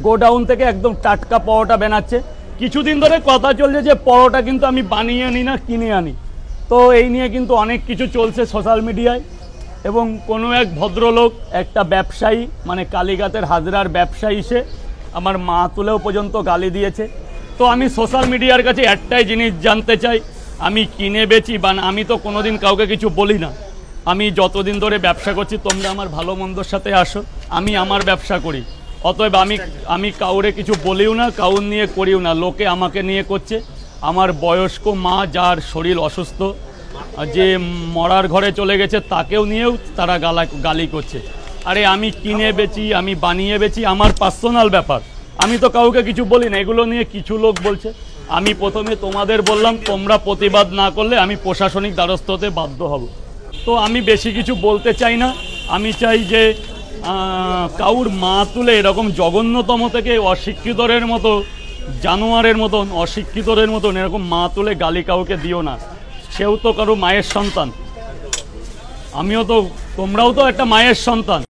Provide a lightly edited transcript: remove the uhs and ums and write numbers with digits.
Godown থেকে একদম টাটকা পরোটা বানাচ্ছে। কিছুদিন ধরে কথা চলছে যে পরোটা কিন্তু আমি বানিয়ে আনি না, কিনে আনি। তো এই নিয়ে কিন্তু অনেক কিছু চলছে সোশ্যাল মিডিয়ায়, এবং কোনো এক ভদ্রলোক, একটা ব্যবসায়ী, মানে কালীঘাটের হাজরার ব্যবসায়ী, সে আমার মা তুলেও পর্যন্ত গালি দিয়েছে। তো আমি সোশ্যাল মিডিয়ার কাছে একটাই জিনিস জানতে চাই, আমি কিনে বেচি বা না, আমি তো কোনোদিন কাউকে কিছু বলি না। আমি যতদিন ধরে ব্যবসা করছি, তোমরা আমার ভালো মন্দর সাথে আসো, আমি আমার ব্যবসা করি। অতএব আমি কাউরে কিছু বলিও না, কাউর নিয়ে করিও না। লোকে আমাকে নিয়ে করছে। আমার বয়স্ক মা, যার শরীর অসুস্থ, যে মরার ঘরে চলে গেছে, তাকেও নিয়েও তারা গালি করছে। আরে আমি কিনে বেচি, আমি বানিয়ে বেচি, আমার পার্সোনাল ব্যাপার, আমি তো কাউকে কিছু বলি না। এগুলো নিয়ে কিছু লোক বলছে। আমি প্রথমে তোমাদের বললাম, তোমরা প্রতিবাদ না করলে আমি প্রশাসনিক দ্বারস্থ হতে বাধ্য হব। তো আমি বেশি কিছু বলতে চাই না। আমি চাই যে কাউর মা তুলে এরকম জঘন্যতম থেকে অশিক্ষিতরের মতো, জানোয়ারের মতন, অশিক্ষিতরের মতন এরকম মা তুলে গালি কাউকে দিও না। সেও তো কারো মায়ের সন্তান, আমিও তো, তোমরাও তো একটা মায়ের সন্তান।